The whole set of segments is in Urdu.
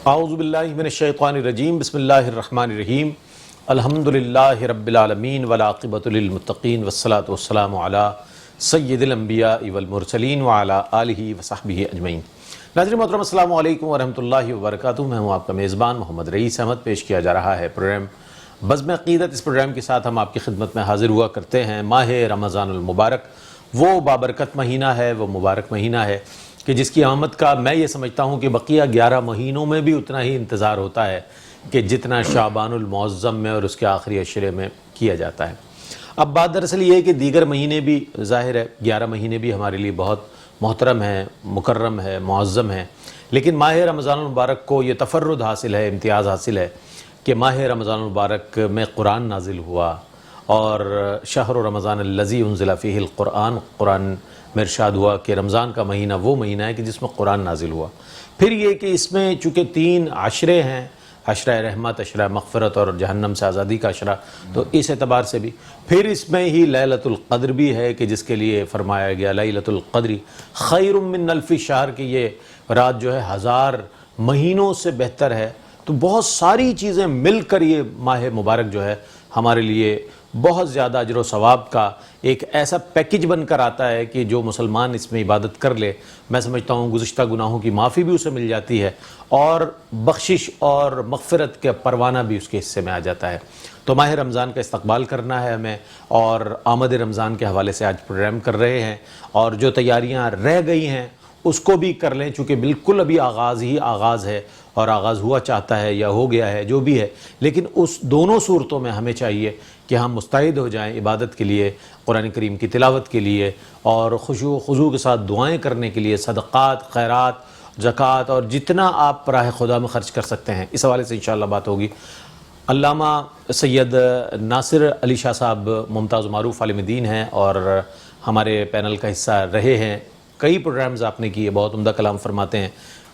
اعوذ باللہ من الشیطان الرجیم بسم اللہ الرحمن الرحیم الحمدللہ رب العالمین والعاقبۃ للمتقین والصلاة والسلام علی سید الانبیاء والمرسلین وعلی آلہ وصحبہ اجمعین۔ ناظرین محترم السلام علیکم ورحمۃ اللہ وبرکاتہ۔ میں ہوں آپ کا میزبان محمد رئیس احمد۔ پیش کیا جا رہا ہے پروگرام بزم عقیدت۔ اس پروگرام کے ساتھ ہم آپ کی خدمت میں حاضر ہوا کرتے ہیں۔ ماہ رمضان المبارک وہ بابرکت مہینہ ہے، وہ مبارک مہینہ ہے کہ جس کی آمد کا میں یہ سمجھتا ہوں کہ بقیہ 11 مہینوں میں بھی اتنا ہی انتظار ہوتا ہے کہ جتنا شعبان المعظم میں اور اس کے آخری عشرے میں کیا جاتا ہے۔ اب بات دراصل یہ ہے کہ دیگر مہینے بھی ظاہر ہے 11 مہینے بھی ہمارے لیے بہت محترم ہیں، مکرم ہے، معظم ہے، لیکن ماہ رمضان المبارک کو یہ تفرد حاصل ہے، امتیاز حاصل ہے کہ ماہ رمضان المبارک میں قرآن نازل ہوا، اور شہر رمضان الذی انزل فیہ القرآن، قرآن میں ارشاد ہوا کہ رمضان کا مہینہ وہ مہینہ ہے کہ جس میں قرآن نازل ہوا۔ پھر یہ کہ اس میں چونکہ 3 عشرے ہیں، عشرہ رحمت، عشرہ مغفرت اور جہنم سے آزادی کا عشرہ، تو اس اعتبار سے بھی پھر اس میں ہی لیلۃ القدر بھی ہے کہ جس کے لیے فرمایا گیا لیلۃ القدر خیر من الف شہر، کہ یہ رات جو ہے 1000 مہینوں سے بہتر ہے۔ تو بہت ساری چیزیں مل کر یہ ماہ مبارک جو ہے ہمارے لیے بہت زیادہ اجر و ثواب کا ایک ایسا پیکج بن کر آتا ہے کہ جو مسلمان اس میں عبادت کر لے، میں سمجھتا ہوں گزشتہ گناہوں کی معافی بھی اسے مل جاتی ہے اور بخشش اور مغفرت کا پروانہ بھی اس کے حصے میں آ جاتا ہے۔ تو ماہ رمضان کا استقبال کرنا ہے ہمیں، اور آمد رمضان کے حوالے سے آج پروگرام کر رہے ہیں، اور جو تیاریاں رہ گئی ہیں اس کو بھی کر لیں، چونکہ بالکل ابھی آغاز ہی آغاز ہے، اور آغاز ہوا چاہتا ہے یا ہو گیا ہے جو بھی ہے، لیکن اس دونوں صورتوں میں ہمیں چاہیے کہ ہم مستعد ہو جائیں عبادت کے لیے، قرآن کریم کی تلاوت کے لیے، اور خشوع و خضوع کے ساتھ دعائیں کرنے کے لیے، صدقات، خیرات، زکوٰۃ، اور جتنا آپ راہ خدا میں خرچ کر سکتے ہیں۔ اس حوالے سے انشاءاللہ بات ہوگی۔ علامہ سید ناصر علی شاہ صاحب ممتاز و معروف عالم دین ہیں اور ہمارے پینل کا حصہ رہے ہیں، کئی پروگرامز آپ نے کیے، بہت عمدہ کلام فرماتے ہیں،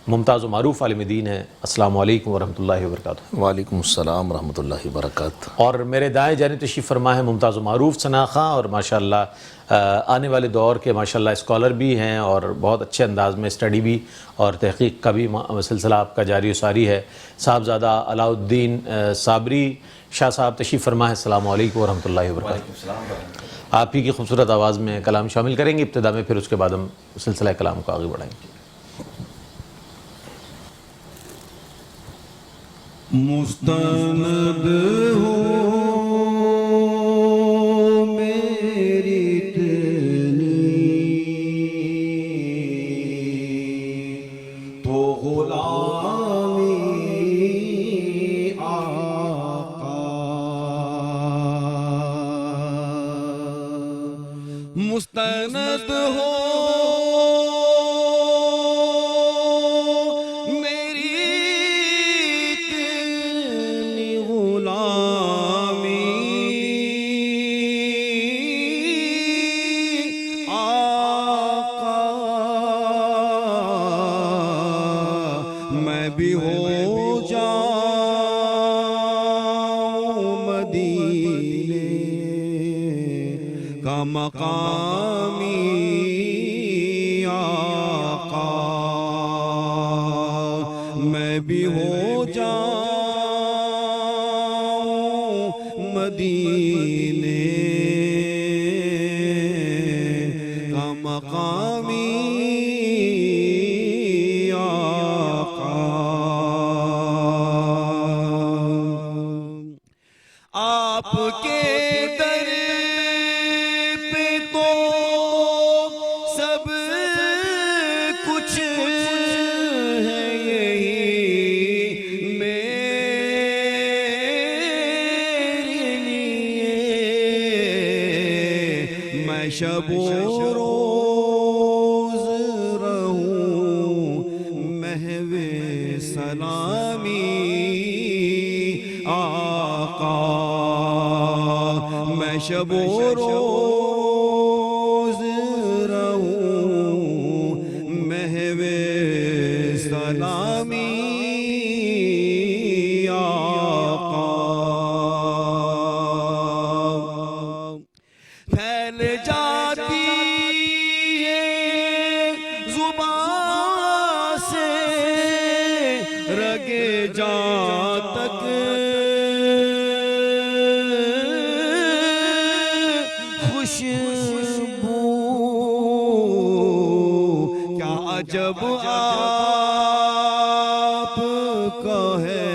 ممتاز و معروف عالم دین ہیں۔ السلام علیکم ورحمۃ اللہ وبرکاتہ۔ وعلیکم السلام ورحمۃ اللہ وبرکاتہ۔ اور میرے دائیں جانب تشریف فرما ہے ممتاز و معروف ثنا خاں، اور ماشاءاللہ آنے والے دور کے ماشاءاللہ اسکالر بھی ہیں، اور بہت اچھے انداز میں اسٹڈی بھی اور تحقیق کا بھی سلسلہ آپ کا جاری و ساری ہے۔ صاحبزادہ علاء الدین صابری شاہ صاحب تشریف فرما ہے۔ السلام علیکم ورحمۃ اللہ وبرکاتہ۔ آپ ہی کی خوبصورت آواز میں کلام شامل کریں گے ابتدا میں، پھر اس کے بعد ہم سلسلہ کلام کو آگے بڑھائیں گے۔ مستند ہو میری تیری تو غلامی آقا، مستند ہو مقامی آقا، میں بھی ہو جاؤں مدینے کا مقامی آقا۔ آپ کے شب و روز رہوں محو سلامی آقا، میں شب و روز رہوں محو سلامی آقا۔ پھیل جاتی ہے زبان سے رگ جا تک خوشبو کیا عجب آپ کا ہے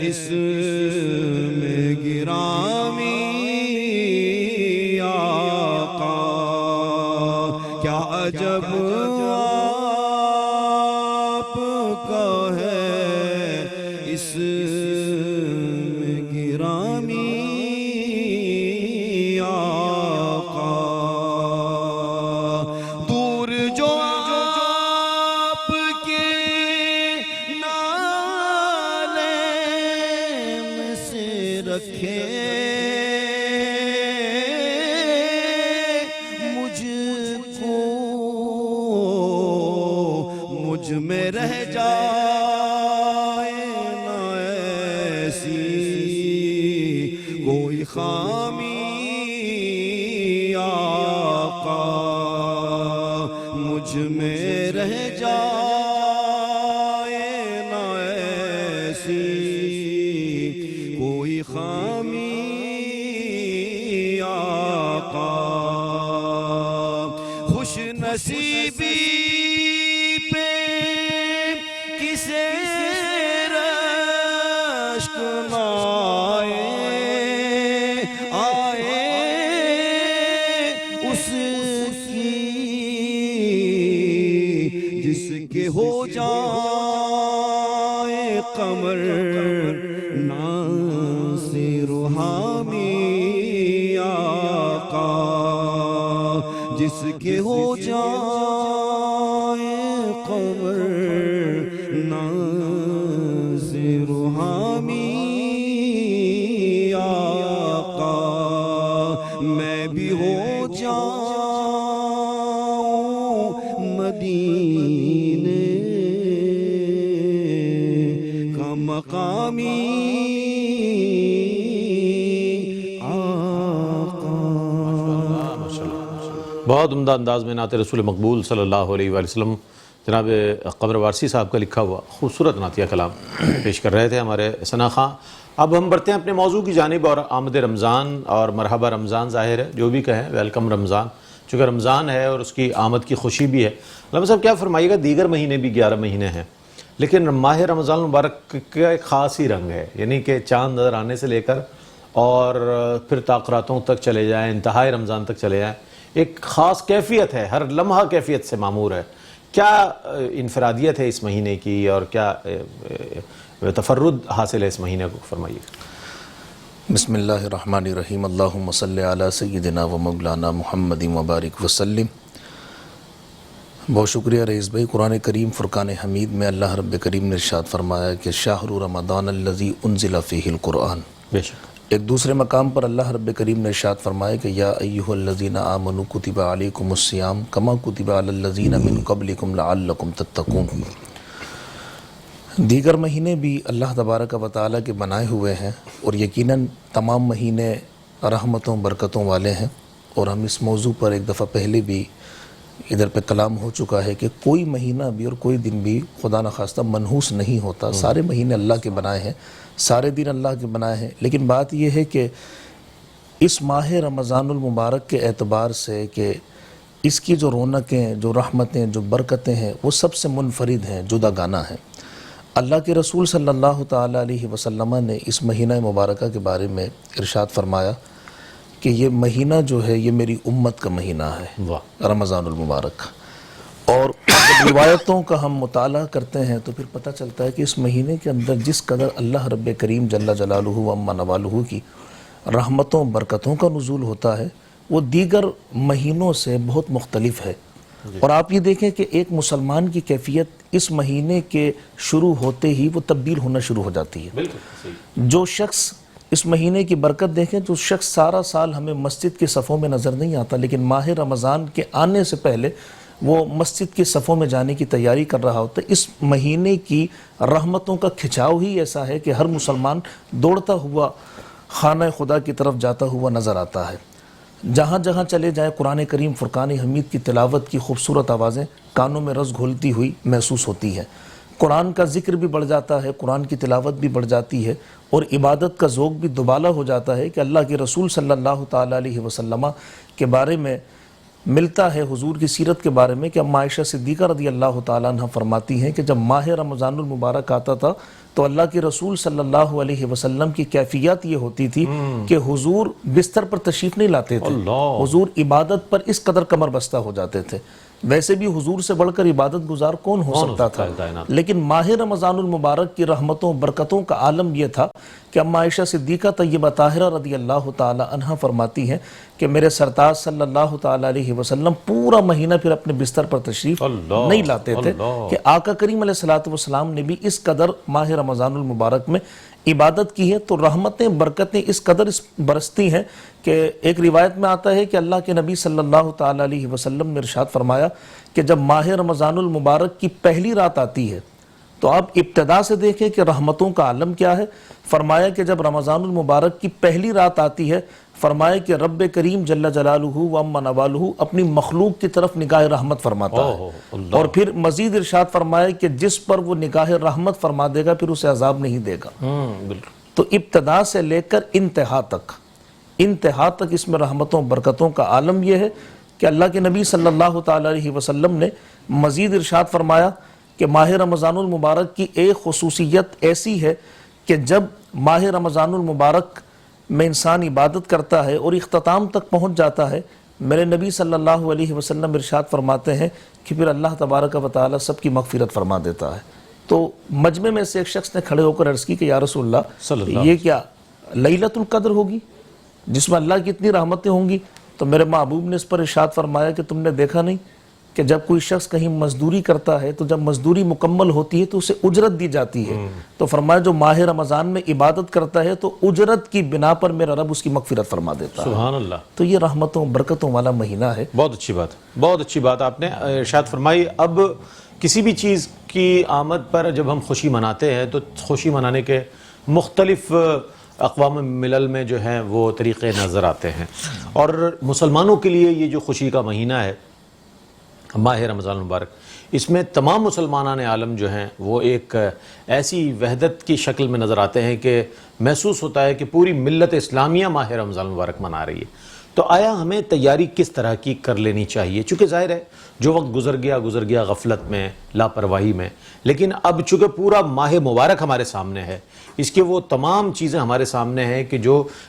اس میں گرامی آقا کیا عجب آپ کا ہے اس میں گرامی آقا دور جو آپ کے نالین سے رکھے مجھ میں رہ جائے نہ ایسی کوئی خامی آقا مجھ میں رہ جائے نہ ایسی کوئی خامی آقا خوش نصیبی کسے رشک آئے اس کی جس کے ہو جائے قمر ناصر حامی آقا جس کے ہو جائے قمر ناصر حامی آقا میں بھی ہو جاؤں مدینے کا مقامی بہت عمدہ انداز میں نعت رسول مقبول صلی اللہ علیہ وآلہ وسلم جناب قمر وارسی صاحب کا لکھا ہوا خوبصورت نعتیہ کلام پیش کر رہے تھے ہمارے ثنا خان. اب ہم بڑھتے ہیں اپنے موضوع کی جانب اور آمد رمضان اور مرحبا رمضان. ظاہر ہے جو بھی کہیں ویلکم رمضان چونکہ رمضان ہے اور اس کی آمد کی خوشی بھی ہے. علامہ صاحب کیا فرمائیے گا دیگر مہینے بھی 11 مہینے ہیں لیکن ماہ رمضان المبارک کا ایک خاص ہی رنگ ہے یعنی کہ چاند نظر آنے سے لے کر اور پھر تاخراتوں تک چلے جائیں انتہائی رمضان تک چلے جائیں ایک خاص کیفیت ہے ہر لمحہ کیفیت سے معمور ہے. کیا انفرادیت ہے اس مہینے کی اور کیا تفرد حاصل ہے اس مہینے کو فرمائیے. بسم اللہ الرحمن الرحیم اللہم صلی علی سیدنا و مولانا محمد مبارک وسلم. بہت شکریہ رئیس بھائی. قرآن کریم فرقان حمید میں اللہ رب کریم نے ارشاد فرمایا کہ شہر رمضان الذی انزل فیہ القرآن. بے شک ایک دوسرے مقام پر اللہ رب کریم نے ارشاد فرمایا کہ یا ایہا الذین آمنوا کتب علیکم الصیام کما کتب علی الذین من قبلکم لعلکم تتقون. دیگر مہینے بھی اللہ تبارک و تعالیٰ کے بنائے ہوئے ہیں اور یقیناً تمام مہینے رحمتوں برکتوں والے ہیں اور ہم اس موضوع پر ایک دفعہ پہلے بھی ادھر پہ کلام ہو چکا ہے کہ کوئی مہینہ بھی اور کوئی دن بھی خدا نخواستہ منحوس نہیں ہوتا. سارے مہینے اللہ کے بنائے ہیں سارے دن اللہ کے بنائے ہیں لیکن بات یہ ہے کہ اس ماہ رمضان المبارک کے اعتبار سے کہ اس کی جو رونقیں جو رحمتیں جو برکتیں ہیں وہ سب سے منفرد ہیں جدا گانہ ہیں. اللہ کے رسول صلی اللہ تعالیٰ علیہ وسلم نے اس مہینہ مبارکہ کے بارے میں ارشاد فرمایا کہ یہ مہینہ جو ہے یہ میری امت کا مہینہ ہے رمضان المبارک. اور جب روایتوں کا ہم مطالعہ کرتے ہیں تو پھر پتہ چلتا ہے کہ اس مہینے کے اندر جس قدر اللہ رب کریم جل جلالہ و عما نوالہ کی رحمتوں برکتوں کا نزول ہوتا ہے وہ دیگر مہینوں سے بہت مختلف ہے. اور آپ یہ دیکھیں کہ ایک مسلمان کی کیفیت اس مہینے کے شروع ہوتے ہی وہ تبدیل ہونا شروع ہو جاتی ہے. جو شخص اس مہینے کی برکت دیکھیں تو شخص سارا سال ہمیں مسجد کے صفوں میں نظر نہیں آتا لیکن ماہ رمضان کے آنے سے پہلے وہ مسجد کے صفوں میں جانے کی تیاری کر رہا ہوتا ہے. اس مہینے کی رحمتوں کا کھچاؤ ہی ایسا ہے کہ ہر مسلمان دوڑتا ہوا خانہ خدا کی طرف جاتا ہوا نظر آتا ہے. جہاں جہاں چلے جائیں قرآن کریم فرقان حمید کی تلاوت کی خوبصورت آوازیں کانوں میں رس گھولتی ہوئی محسوس ہوتی ہیں. قرآن کا ذکر بھی بڑھ جاتا ہے، قرآن کی تلاوت بھی بڑھ جاتی ہے، اور عبادت کا ذوق بھی دوبالا ہو جاتا ہے کہ اللہ کے رسول صلی اللہ تعالیٰ علیہ وسلم کے بارے میں ملتا ہے، حضور کی سیرت کے بارے میں، کہ اما عائشہ صدیقہ رضی اللہ تعالیٰ عنہ فرماتی ہیں کہ جب ماہ رمضان المبارک آتا تھا تو اللہ کے رسول صلی اللہ علیہ وسلم کی کیفیت یہ ہوتی تھی کہ حضور بستر پر تشریف نہیں لاتے تھے، حضور عبادت پر اس قدر کمر بستہ ہو جاتے تھے۔ ویسے بھی حضور سے بڑھ کر عبادت گزار کون ہو سکتا تھا، لیکن ماہ رمضان المبارک کی رحمتوں برکتوں کا عالم یہ تھا کہ اما عائشہ صدیقہ طیبہ طاہرہ رضی اللہ تعالی عنہ فرماتی ہیں کہ میرے سرتاج صلی اللہ تعالی علیہ وسلم پورا مہینہ پھر اپنے بستر پر تشریف نہیں لاتے تھے، کہ آقا کریم علیہ السلام نے بھی اس قدر ماہ رمضان المبارک میں عبادت کی ہے، تو رحمتیں برکتیں اس قدر برستی ہیں کہ ایک روایت میں آتا ہے کہ اللہ کے نبی صلی اللہ تعالی علیہ وسلم نے ارشاد فرمایا کہ جب ماہ رمضان المبارک کی پہلی رات آتی ہے تو آپ ابتدا سے دیکھیں کہ رحمتوں کا عالم کیا ہے۔ فرمایا کہ جب رمضان المبارک کی پہلی رات آتی ہے، فرمایا کہ رب کریم جل جلالہ و عم نوالہ اپنی مخلوق کی طرف نگاہ رحمت فرماتا ہے، اور پھر مزید ارشاد فرمایا کہ جس پر وہ نگاہ رحمت فرما دے گا پھر اسے عذاب نہیں دے گا۔ تو ابتدا سے لے کر انتہا تک اس میں رحمتوں برکتوں کا عالم یہ ہے کہ اللہ کے نبی صلی اللہ تعالی علیہ وسلم نے مزید ارشاد فرمایا کہ ماہ رمضان المبارک کی ایک خصوصیت ایسی ہے کہ جب ماہ رمضان المبارک میں انسان عبادت کرتا ہے اور اختتام تک پہنچ جاتا ہے، میرے نبی صلی اللہ علیہ وسلم ارشاد فرماتے ہیں کہ پھر اللہ تبارک و تعالی سب کی مغفرت فرما دیتا ہے۔ تو مجمع میں سے ایک شخص نے کھڑے ہو کر عرض کی کہ یا رسول اللہ یہ کیا لیلۃ القدر ہوگی جس میں اللہ کی اتنی رحمتیں ہوں گی؟ تو میرے محبوب نے اس پر ارشاد فرمایا کہ تم نے دیکھا نہیں کہ جب کوئی شخص کہیں مزدوری کرتا ہے تو جب مزدوری مکمل ہوتی ہے تو اسے اجرت دی جاتی ہے، تو فرمایا جو ماہ رمضان میں عبادت کرتا ہے تو اجرت کی بنا پر میرا رب اس کی مغفرت فرما دیتا ہے۔ سبحان اللہ، تو یہ رحمتوں برکتوں والا مہینہ ہے۔ بہت اچھی بات آپ نے ارشاد فرمائی۔ اب کسی بھی چیز کی آمد پر جب ہم خوشی مناتے ہیں تو خوشی منانے کے مختلف اقوام ملل میں جو ہیں وہ طریقے نظر آتے ہیں، اور مسلمانوں کے لیے یہ جو خوشی کا مہینہ ہے ماہ رمضان المبارک، اس میں تمام مسلمانان عالم جو ہیں وہ ایک ایسی وحدت کی شکل میں نظر آتے ہیں کہ محسوس ہوتا ہے کہ پوری ملت اسلامیہ ماہ رمضان المبارک منا رہی ہے۔ تو آیا ہمیں تیاری کس طرح کی کر لینی چاہیے؟ چونکہ ظاہر ہے جو وقت گزر گیا غفلت میں، لاپرواہی میں، لیکن اب چونکہ پورا ماہ مبارک ہمارے سامنے ہے، اس کے وہ تمام چیزیں ہمارے سامنے ہیں کہ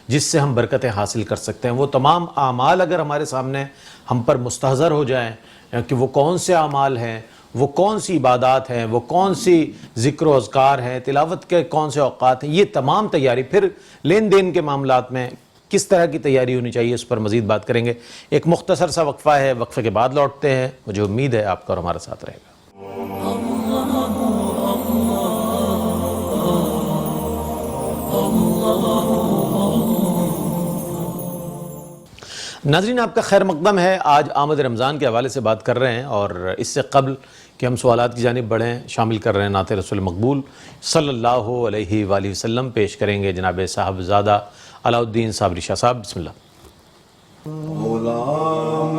جس سے ہم برکتیں حاصل کر سکتے ہیں، وہ تمام اعمال اگر ہمارے سامنے ہم پر مستحضر ہو جائیں کہ وہ کون سے اعمال ہیں، وہ کون سی عبادات ہیں، وہ کون سی ذکر و اذکار ہیں، تلاوت کے کون سے اوقات ہیں، یہ تمام تیاری، پھر لین دین کے معاملات میں کس طرح کی تیاری ہونی چاہیے، اس پر مزید بات کریں گے۔ ایک مختصر سا وقفہ ہے، وقفے کے بعد لوٹتے ہیں۔ مجھے امید ہے آپ کا اور ہمارا ساتھ رہے گا۔ ناظرین، آپ کا خیر مقدم ہے۔ آج آمد رمضان کے حوالے سے بات کر رہے ہیں، اور اس سے قبل کہ ہم سوالات کی جانب بڑھیں شامل کر رہے ہیں نعت رسول مقبول صلی اللہ علیہ وآلہ وسلم۔ پیش کریں گے جناب صاحبزادہ علاء الدین صابری شاہ صاحب، بسم اللہ۔ غلام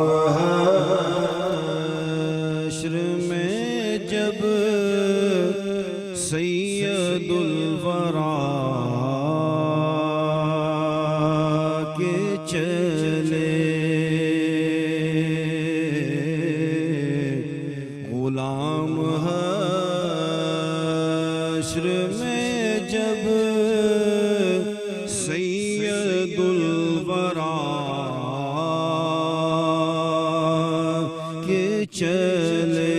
حشر میں جب سید الورا کے چلے، غلام حشر میں جب سید الورا کے چلے،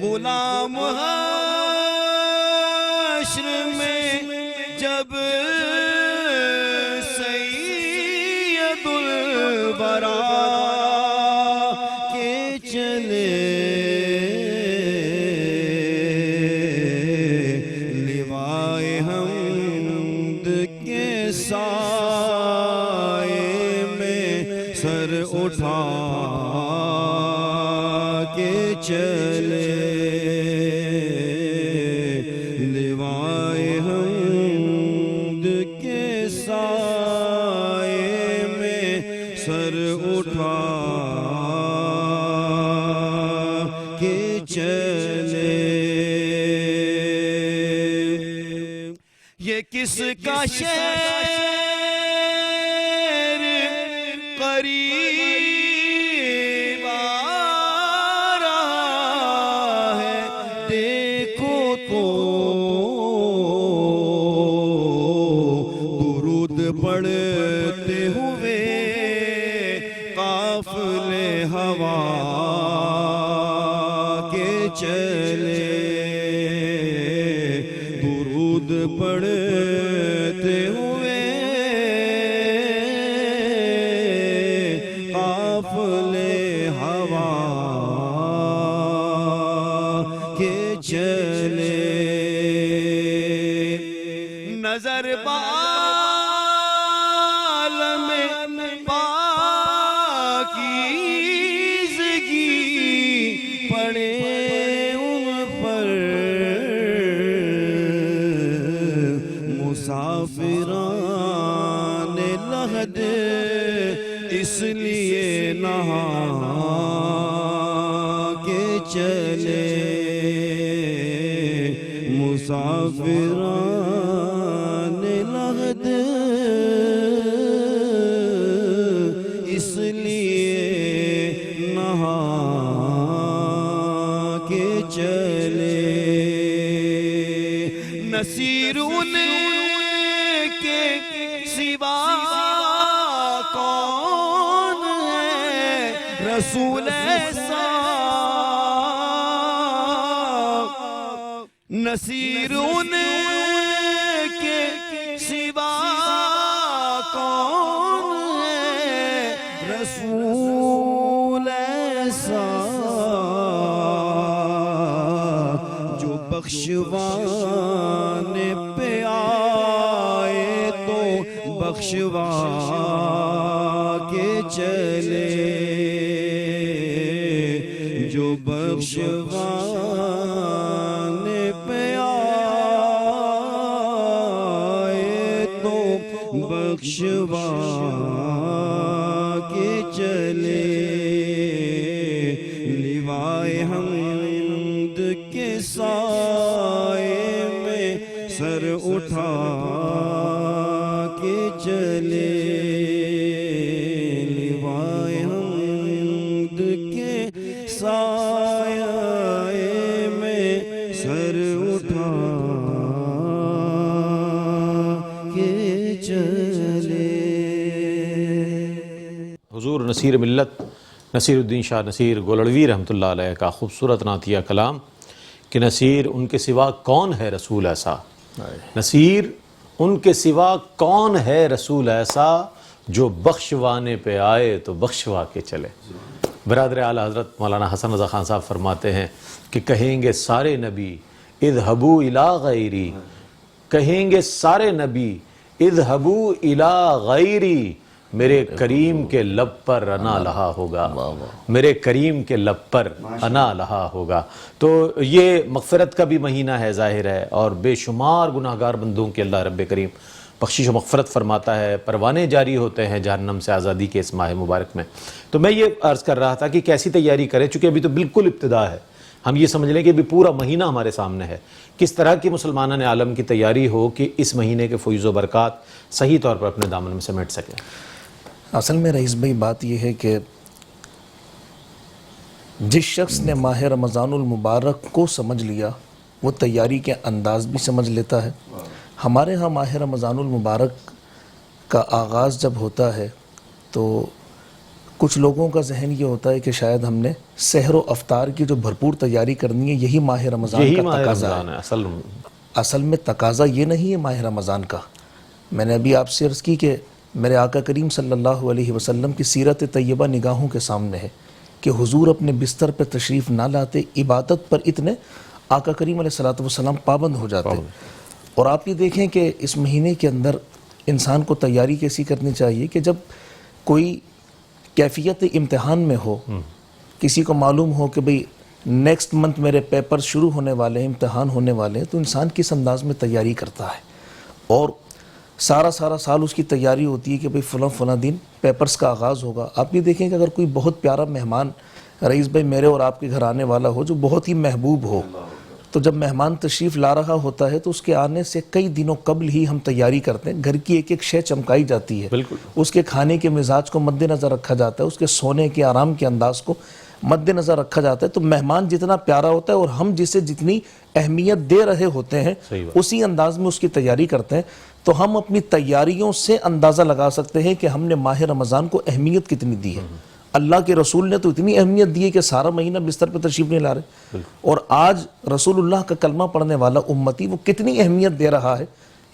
غلام حشر میں جب سید الورا کے چلے، لیوائے حمد کے سائے میں سر اٹھا کے چلے، لیوائے حمد کے سائے میں سر اٹھا کے چلے۔ کہ کس کا شعر قریب آ رہا ہے، دیکھو تو درود پڑھتے ہوئے قافلے ہوا کے چلے، درود پڑھتے ہوئے قافلے ہوا کے چلے، نظر بعالم پاکیزگی پڑے ان پر، مسافران لحد اس لیے نہا کے چلے، مسافران لحد اس لیے نہا کے چلے، نصیر ان کے سوا کون ہے، رسول ایسا نصیر ان کے سوا کون ہے، رسول ایسا جو بخشوانے پہ آئے تو بخشوا کے چلے، جو بخشوانے پہ آئے تو بخشوا کے چلے، لیوائے حمد کے سائے میں سر اٹھا کے چلے، لیوائے حمد کے سائے میں سر اٹھا کے چلے۔ حضور نصیر ملت نصیر الدین شاہ نصیر گولڑوی رحمۃ اللہ علیہ کا خوبصورت نعتیہ کلام کہ نصیر ان کے سوا کون ہے رسول ایسا، نصیر ان کے سوا کون ہے رسول ایسا، جو بخشوانے پہ آئے تو بخشوا کے چلے۔ برادر اعلیٰ حضرت مولانا حسن رضا خان صاحب فرماتے ہیں کہ کہیں گے سارے نبی اذهبوا الی غیری، کہیں گے سارے نبی اذهبوا الی غیری، میرے کریم کے لب پر انا لہا ہوگا، میرے کریم کے لب پر انا لہا ہوگا۔ تو یہ مغفرت کا بھی مہینہ ہے ظاہر ہے، اور بے شمار گناہگار بندوں کے اللہ رب کریم بخشش و مغفرت فرماتا ہے، پروانے جاری ہوتے ہیں جہنم سے آزادی کے اس ماہ مبارک میں۔ تو میں یہ عرض کر رہا تھا کہ کیسی تیاری کریں، چونکہ ابھی تو بالکل ابتدا ہے، ہم یہ سمجھ لیں کہ ابھی پورا مہینہ ہمارے سامنے ہے، کس طرح کی مسلمانان عالم کی تیاری ہو کہ اس مہینے کے فیض و برکات صحیح طور پر اپنے دامن میں سمیٹ سکیں۔ اصل میں رئیس بھائی بات یہ ہے کہ جس شخص نے ماہ رمضان المبارک کو سمجھ لیا وہ تیاری کے انداز بھی سمجھ لیتا ہے۔ ہمارے ہاں ماہ رمضان المبارک کا آغاز جب ہوتا ہے تو کچھ لوگوں کا ذہن یہ ہوتا ہے کہ شاید ہم نے سحر و افطار کی جو بھرپور تیاری کرنی ہے یہی ماہ رمضان کا تقاضا ہے۔ اصل میں تقاضا یہ نہیں ہے ماہ رمضان کا۔ میں نے ابھی آپ سے عرض کی کہ میرے آقا کریم صلی اللہ علیہ وسلم کی سیرت طیبہ نگاہوں کے سامنے ہے کہ حضور اپنے بستر پہ تشریف نہ لاتے، عبادت پر اتنے آقا کریم علیہ السلام پابند ہو جاتے۔ اور آپ یہ دیکھیں کہ اس مہینے کے اندر انسان کو تیاری کیسی کرنی چاہیے کہ جب کوئی کیفیت امتحان میں ہو، کسی کو معلوم ہو کہ بھئی نیکسٹ منتھ میرے پیپر شروع ہونے والے ہیں، امتحان ہونے والے ہیں، تو انسان کس انداز میں تیاری کرتا ہے، اور سارا سال اس کی تیاری ہوتی ہے کہ بھئی فلاں دن پیپرز کا آغاز ہوگا۔ آپ یہ دیکھیں کہ اگر کوئی بہت پیارا مہمان رئیس بھائی میرے اور آپ کے گھر آنے والا ہو جو بہت ہی محبوب ہو، تو جب مہمان تشریف لا رہا ہوتا ہے تو اس کے آنے سے کئی دنوں قبل ہی ہم تیاری کرتے ہیں، گھر کی ایک ایک شے چمکائی جاتی ہے، بالکل، اس کے کھانے کے مزاج کو مد نظر رکھا جاتا ہے، اس کے سونے کے آرام کے انداز کو مد نظر رکھا جاتا ہے. تو مہمان جتنا پیارا ہوتا ہے اور ہم جسے جتنی اہمیت دے رہے ہوتے ہیں اسی انداز میں اس کی تیاری کرتے ہیں. تو ہم اپنی تیاریوں سے اندازہ لگا سکتے ہیں کہ ہم نے ماہ رمضان کو اہمیت کتنی دی ہے. اللہ کے رسول نے تو اتنی اہمیت دی ہے کہ سارا مہینہ بستر پہ تشریف نہیں لا رہے، اور آج رسول اللہ کا کلمہ پڑھنے والا امتی وہ کتنی اہمیت دے رہا ہے.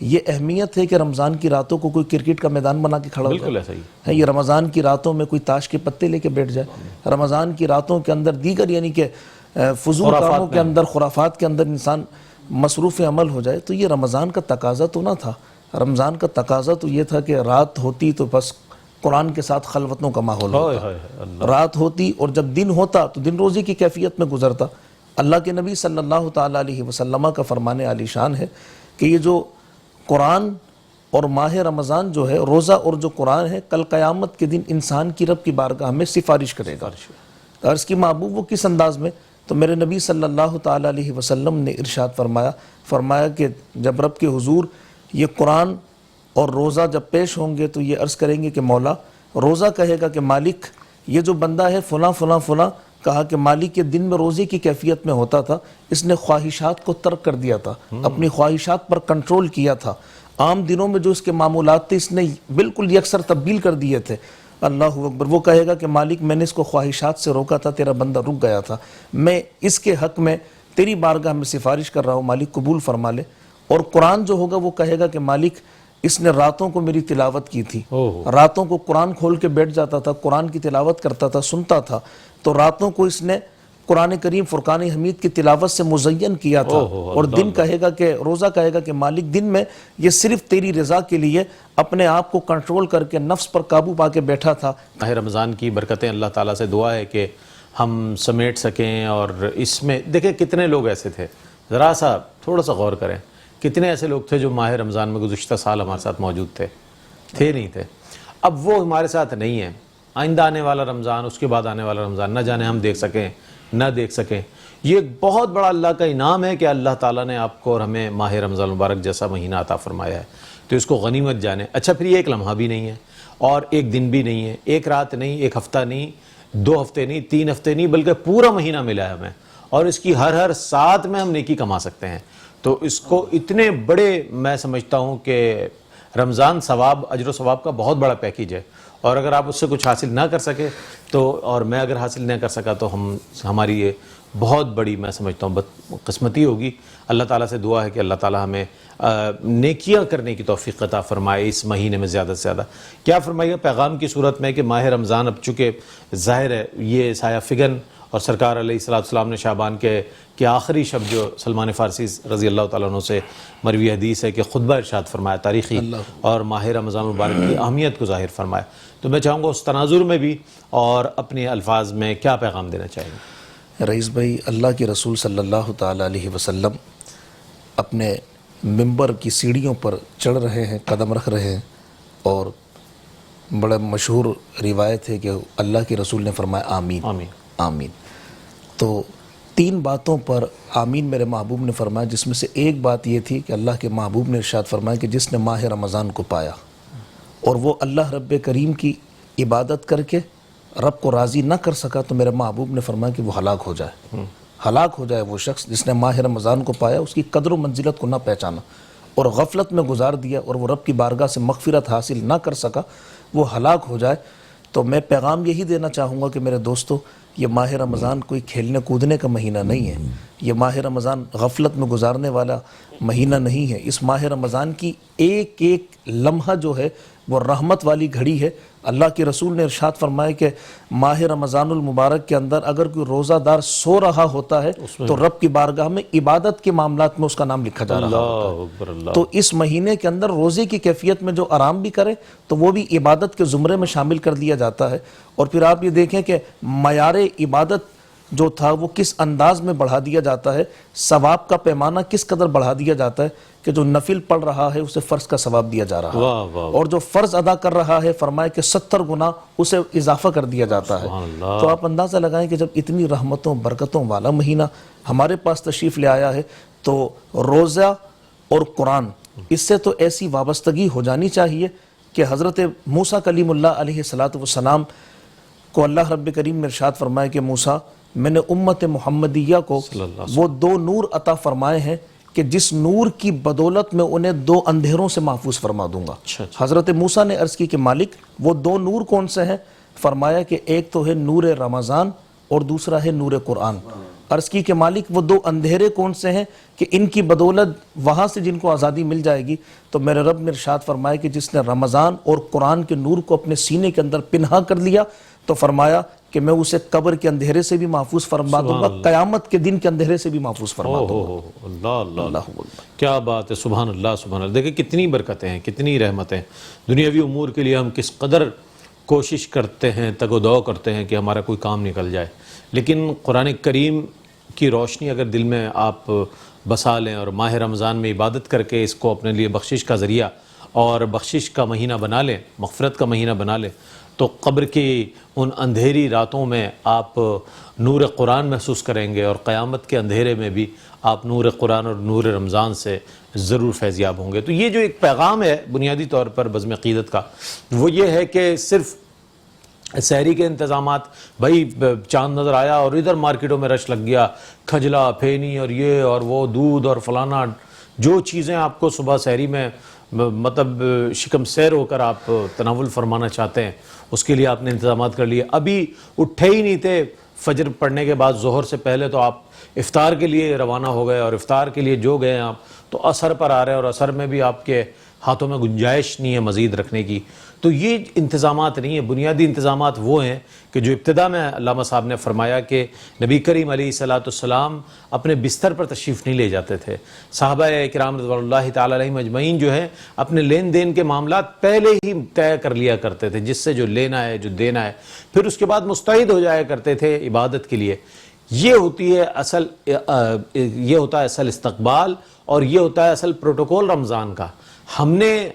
یہ اہمیت ہے کہ رمضان کی راتوں کو کوئی کرکٹ کا میدان بنا کے کھڑا ہو بالکل ایسا ہی ہے، یہ رمضان کی راتوں میں کوئی تاش کے پتے لے کے بیٹھ جائے، رمضان کی راتوں کے اندر دیگر یعنی کہ فضول کاموں کے اندر، خرافات کے اندر انسان مصروف عمل ہو جائے. تو یہ رمضان کا تقاضا تو نہ تھا. رمضان کا تقاضا تو یہ تھا کہ رات ہوتی تو بس قرآن کے ساتھ خلوتوں کا ماحول ہوتا، رات ہوتی اور جب دن ہوتا تو دن روزی کی کیفیت میں گزرتا. اللہ کے نبی صلی اللہ تعالیٰ علیہ وسلم کا فرمان عالی شان ہے کہ یہ جو قرآن اور ماہ رمضان جو ہے، روزہ اور جو قرآن ہے، کل قیامت کے دن انسان کی رب کی بارگاہ میں سفارش کرے گا. عرض کی محبوب وہ کس انداز میں؟ تو میرے نبی صلی اللہ تعالیٰ علیہ وسلم نے ارشاد فرمایا کہ جب رب کے حضور یہ قرآن اور روزہ جب پیش ہوں گے تو یہ عرض کریں گے کہ مولا، روزہ کہے گا کہ مالک یہ جو بندہ ہے فلاں فلاں فلاں، کہا کہ مالک کے دن میں روزے کی کیفیت میں ہوتا تھا، اس نے خواہشات کو ترک کر دیا تھا، اپنی خواہشات پر کنٹرول کیا تھا، عام دنوں میں جو اس کے معمولات تھے اس نے بالکل یکسر تبدیل کر دیے تھے. اللہ اکبر. وہ کہے گا کہ مالک میں نے اس کو خواہشات سے روکا تھا، تیرا بندہ رک گیا تھا، میں اس کے حق میں تیری بارگاہ میں سفارش کر رہا ہوں، مالک قبول فرما لے. اور قرآن جو ہوگا وہ کہے گا کہ مالک اس نے راتوں کو میری تلاوت کی تھی، راتوں کو قرآن کھول کے بیٹھ جاتا تھا، قرآن کی تلاوت کرتا تھا، سنتا تھا، تو راتوں کو اس نے قرآن کریم فرقان حمید کی تلاوت سے مزین کیا تھا. اور دن کہے گا کہ روزہ کہے گا کہ مالک دن میں یہ صرف تیری رضا کے لیے اپنے آپ کو کنٹرول کر کے نفس پر قابو پا کے بیٹھا تھا. ماہ رمضان کی برکتیں اللہ تعالیٰ سے دعا ہے کہ ہم سمیٹ سکیں. اور اس میں دیکھیں کتنے لوگ ایسے تھے، ذرا سا تھوڑا سا غور کریں، کتنے ایسے لوگ تھے جو ماہ رمضان میں گزشتہ سال ہمارے ساتھ موجود تھے نہیں تھے. اب وہ ہمارے ساتھ نہیں ہیں. آئندہ آنے والا رمضان، اس کے بعد آنے والا رمضان، نہ جانے ہم دیکھ سکیں نہ دیکھ سکیں. یہ ایک بہت بڑا اللہ کا انعام ہے کہ اللہ تعالیٰ نے آپ کو اور ہمیں ماہ رمضان مبارک جیسا مہینہ عطا فرمایا ہے، تو اس کو غنیمت جانے. اچھا پھر یہ ایک لمحہ بھی نہیں ہے اور ایک دن بھی نہیں ہے، ایک رات نہیں، ایک ہفتہ نہیں، 2 ہفتے نہیں، 3 ہفتے نہیں، بلکہ پورا مہینہ ملا ہے ہمیں، اور اس کی ہر ساتھ میں ہم نیکی کما سکتے ہیں. تو اس کو اتنے بڑے میں سمجھتا ہوں کہ رمضان ثواب، اجر و ثواب کا بہت بڑا پیکیج ہے. اور اگر آپ اس سے کچھ حاصل نہ کر سکے تو، اور میں اگر حاصل نہ کر سکا تو ہماری یہ بہت بڑی میں سمجھتا ہوں بدقسمتی ہوگی. اللہ تعالیٰ سے دعا ہے کہ اللہ تعالیٰ ہمیں نیکیاں کرنے کی توفیق عطا فرمائے اس مہینے میں زیادہ سے زیادہ. کیا فرمائے گا پیغام کی صورت میں کہ ماہ رمضان اب چونکہ ظاہر ہے یہ سایہ فگن، اور سرکار علیہ السلام نے شعبان کے آخری شب جو سلمان فارسی رضی اللہ تعالیٰ عنہ سے مروی حدیث ہے کہ خطبہ ارشاد فرمایا تاریخی، اور ماہ رمضان مبارک کی اہمیت کو ظاہر فرمایا. تو میں چاہوں گا اس تناظر میں بھی اور اپنے الفاظ میں کیا پیغام دینا چاہیں گے؟ رئیس بھائی، اللہ کے رسول صلی اللہ تعالیٰ علیہ وسلم اپنے ممبر کی سیڑھیوں پر چڑھ رہے ہیں، قدم رکھ رہے ہیں، اور بڑا مشہور روایت ہے کہ اللہ کے رسول نے فرمایا آمین آمین آمین. تو 3 باتوں پر آمین میرے محبوب نے فرمایا، جس میں سے ایک بات یہ تھی کہ اللہ کے محبوب نے ارشاد فرمایا کہ جس نے ماہ رمضان کو پایا اور وہ اللہ رب کریم کی عبادت کر کے رب کو راضی نہ کر سکا، تو میرے محبوب نے فرمایا کہ وہ ہلاک ہو جائے. ہلاک ہو جائے وہ شخص جس نے ماہ رمضان کو پایا، اس کی قدر و منزلت کو نہ پہچانا اور غفلت میں گزار دیا، اور وہ رب کی بارگاہ سے مغفرت حاصل نہ کر سکا، وہ ہلاک ہو جائے. تو میں پیغام یہی دینا چاہوں گا کہ میرے دوستو، یہ ماہ رمضان کوئی کھیلنے کودنے کا مہینہ نہیں ہے، یہ ماہ رمضان غفلت میں گزارنے والا مہینہ نہیں ہے. اس ماہ رمضان کی ایک ایک لمحہ جو ہے وہ رحمت والی گھڑی ہے. اللہ کے رسول نے ارشاد فرمایا کہ ماہ رمضان المبارک کے اندر اگر کوئی روزہ دار سو رہا ہوتا ہے تو رب کی بارگاہ میں عبادت کے معاملات میں اس کا نام لکھا جا رہا ہوتا ہے. تو اس مہینے کے اندر روزے کی کیفیت میں جو آرام بھی کرے تو وہ بھی عبادت کے زمرے میں شامل کر دیا جاتا ہے. اور پھر آپ یہ دیکھیں کہ معیار عبادت جو تھا وہ کس انداز میں بڑھا دیا جاتا ہے، ثواب کا پیمانہ کس قدر بڑھا دیا جاتا ہے کہ جو نفل پڑھ رہا ہے اسے فرض کا ثواب دیا جا رہا واہ ہے، واہ اور جو فرض ادا کر رہا ہے فرمایا کہ 70 گنا اسے اضافہ کر دیا جاتا ہے۔ سبحان اللہ۔ تو آپ اندازہ لگائیں کہ جب اتنی رحمتوں برکتوں والا مہینہ ہمارے پاس تشریف لے آیا ہے تو روزہ اور قرآن اس سے تو ایسی وابستگی ہو جانی چاہیے کہ حضرت موسیٰ کلیم اللہ علیہ السلام کو اللہ رب کریم نے ارشاد فرمایا کہ موسیٰ میں نے امت محمدیہ کو صلی اللہ علیہ وہ 2 نور عطا فرمائے ہیں کہ جس نور کی بدولت میں انہیں 2 اندھیروں سے محفوظ فرما دوں گا۔ اچھا۔ حضرت موسیٰ نے عرض کی کہ مالک وہ 2 نور کون سے ہیں؟ فرمایا کہ ایک تو ہے نور رمضان اور دوسرا ہے نور قرآن۔ عرض کی کہ مالک وہ 2 اندھیرے کون سے ہیں کہ ان کی بدولت وہاں سے جن کو آزادی مل جائے گی؟ تو میرے رب نے ارشاد فرمایا کہ جس نے رمضان اور قرآن کے نور کو اپنے سینے کے اندر پنہا کر لیا تو فرمایا کہ میں اسے قبر کے اندھیرے سے بھی محفوظ فرما دوں گا، قیامت کے دن کے اندھیرے سے بھی محفوظ فرما دوں گا۔ اللہ اللہ اللہ، کیا بات ہے، سبحان اللہ سبحان اللہ۔ دیکھیں کتنی برکتیں ہیں، کتنی رحمتیں۔ دنیاوی امور کے لیے ہم کس قدر کوشش کرتے ہیں، تگ و دو کرتے ہیں کہ ہمارا کوئی کام نکل جائے، لیکن قرآن کریم کی روشنی اگر دل میں آپ بسا لیں اور ماہ رمضان میں عبادت کر کے اس کو اپنے لیے بخشش کا ذریعہ اور بخشش کا مہینہ بنا لیں، مغفرت کا مہینہ بنا لیں، تو قبر کی ان اندھیری راتوں میں آپ نور قرآن محسوس کریں گے اور قیامت کے اندھیرے میں بھی آپ نور قرآن اور نور رمضان سے ضرور فیضیاب ہوں گے۔ تو یہ جو ایک پیغام ہے بنیادی طور پر بزم عقیدت کا، وہ یہ ہے کہ صرف سحری کے انتظامات، بھائی چاند نظر آیا اور ادھر مارکیٹوں میں رش لگ گیا، کھجلا پھینی اور یہ اور وہ دودھ اور فلانا، جو چیزیں آپ کو صبح سحری میں مطلب شکم سیر ہو کر آپ تناول فرمانا چاہتے ہیں، اس کے لیے آپ نے انتظامات کر لیے۔ ابھی اٹھے ہی نہیں تھے فجر پڑھنے کے بعد ظہر سے پہلے، تو آپ افطار کے لیے روانہ ہو گئے، اور افطار کے لیے جو گئے آپ تو عصر پر آ رہے ہیں، اور عصر میں بھی آپ کے ہاتھوں میں گنجائش نہیں ہے مزید رکھنے کی۔ تو یہ انتظامات نہیں ہیں، بنیادی انتظامات وہ ہیں کہ جو ابتدا میں علامہ صاحب نے فرمایا کہ نبی کریم علیہ السلام اپنے بستر پر تشریف نہیں لے جاتے تھے، صحابہ کرام رضوان اللہ تعالی علیہم اجمعین جو ہیں اپنے لین دین کے معاملات پہلے ہی طے کر لیا کرتے تھے، جس سے جو لینا ہے جو دینا ہے، پھر اس کے بعد مستعد ہو جایا کرتے تھے عبادت کے لیے۔ یہ ہوتا ہے اصل استقبال، اور یہ ہوتا ہے اصل پروٹوکول رمضان کا۔ ہم نے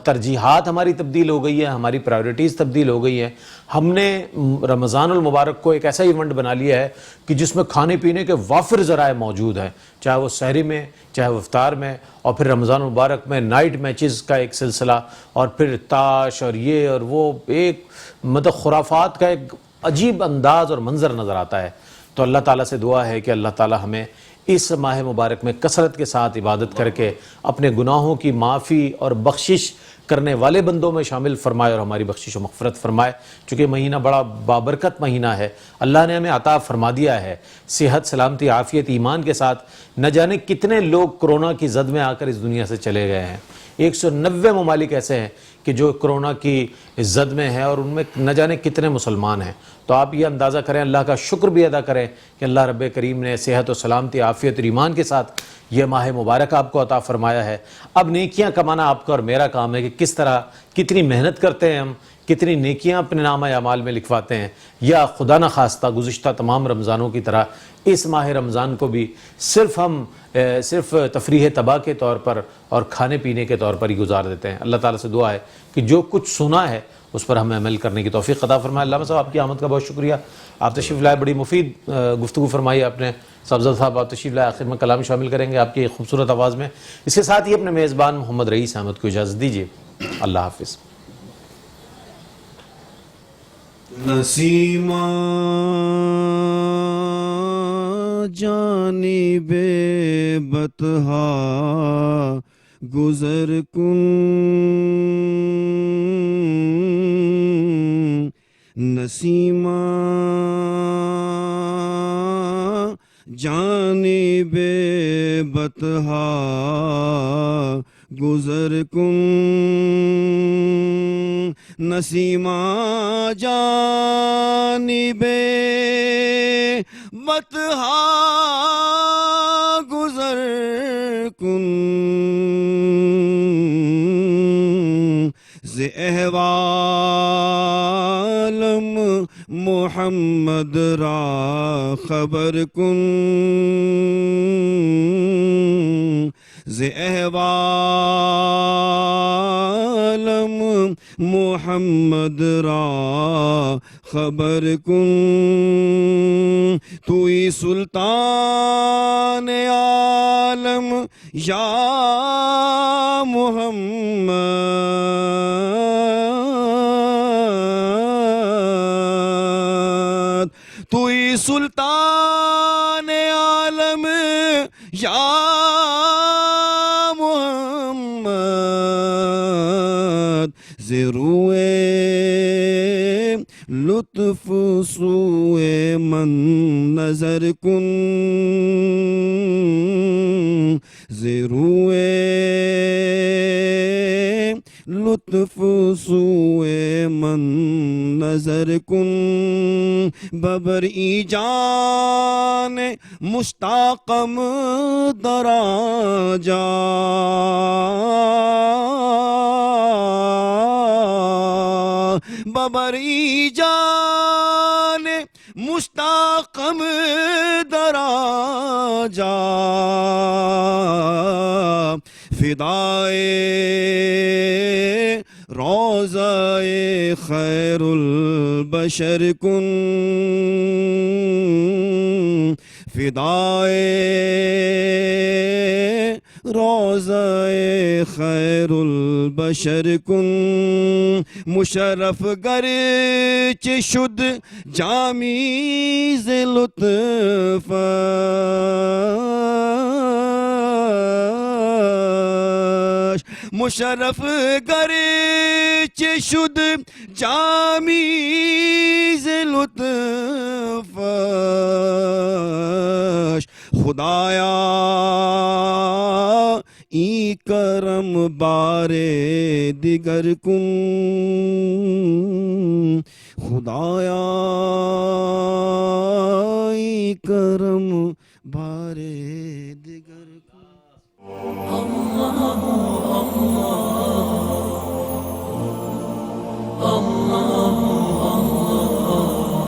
ترجیحات ہماری تبدیل ہو گئی ہے، ہماری پرائیورٹیز تبدیل ہو گئی ہیں۔ ہم نے رمضان المبارک کو ایک ایسا ایونٹ بنا لیا ہے کہ جس میں کھانے پینے کے وافر ذرائع موجود ہیں، چاہے وہ سحری میں، چاہے وہ افطار میں، اور پھر رمضان المبارک میں نائٹ میچز کا ایک سلسلہ، اور پھر تاش اور یہ اور وہ، ایک مطلب خرافات کا ایک عجیب انداز اور منظر نظر آتا ہے۔ تو اللہ تعالیٰ سے دعا ہے کہ اللہ تعالیٰ ہمیں اس ماہ مبارک میں کثرت کے ساتھ عبادت کر کے اپنے گناہوں کی معافی اور بخشش کرنے والے بندوں میں شامل فرمائے، اور ہماری بخشش و مغفرت فرمائے۔ چونکہ مہینہ بڑا بابرکت مہینہ ہے، اللہ نے ہمیں عطا فرما دیا ہے صحت، سلامتی، عافیت، ایمان کے ساتھ۔ نہ جانے کتنے لوگ کرونا کی زد میں آ کر اس دنیا سے چلے گئے ہیں، 190 ممالک ایسے ہیں کہ جو کرونا کی زد میں ہیں، اور ان میں نہ جانے کتنے مسلمان ہیں۔ تو آپ یہ اندازہ کریں، اللہ کا شکر بھی ادا کریں کہ اللہ رب کریم نے صحت و سلامتی، عافیت اور ایمان کے ساتھ یہ ماہ مبارک آپ کو عطا فرمایا ہے۔ اب نیکیاں کمانا آپ کا اور میرا کام ہے کہ کس طرح، کتنی محنت کرتے ہیں ہم، کتنی نیکیاں اپنے نامہ اعمال میں لکھواتے ہیں، یا خدا نہ خواستہ گزشتہ تمام رمضانوں کی طرح اس ماہ رمضان کو بھی صرف تفریح تباہ کے طور پر اور کھانے پینے کے طور پر ہی گزار دیتے ہیں۔ اللہ تعالیٰ سے دعا ہے کہ جو کچھ سنا ہے اس پر ہمیں عمل کرنے کی توفیق عطا فرمائے۔ علامہ صاحب آپ کی آمد کا بہت شکریہ، آپ تشریف لائے، بڑی مفید گفتگو فرمائی آپ نے۔ سبزت صاحب آپ تشریف لائے، آخر میں کلام شامل کریں گے آپ کی خوبصورت آواز میں۔ اس کے ساتھ ہی اپنے میزبان محمد رئیس احمد کو اجازت دیجیے، اللہ حافظ۔ نسیمہ جانب بطحا گزر کن، نسیمہ جانب بطحا گزر کن، نسیمہ جانب بطحا گزر کن، ز احوالم محمد را خبر کن ز احوالم محمد را خبر کن توئی سلطان عالم یا محمد توئی سلطان عالم یا محمد زروئے لطف سوئے من نظر کن زروئے لطف سوئے من نظر کن ببر ای جان مشتاقم درا جا ببر ای جان مشتاقم درا جا فدائے روضہ خیر البشر کن فدائے روضہ خیر البشر کن مشرف گرچ شد جامی ز لطفش مشرف گرچ شد جامی ز لطفش خدایا ای کرم بارے دیگر کن خدایا ای کرم بارے دیگر کن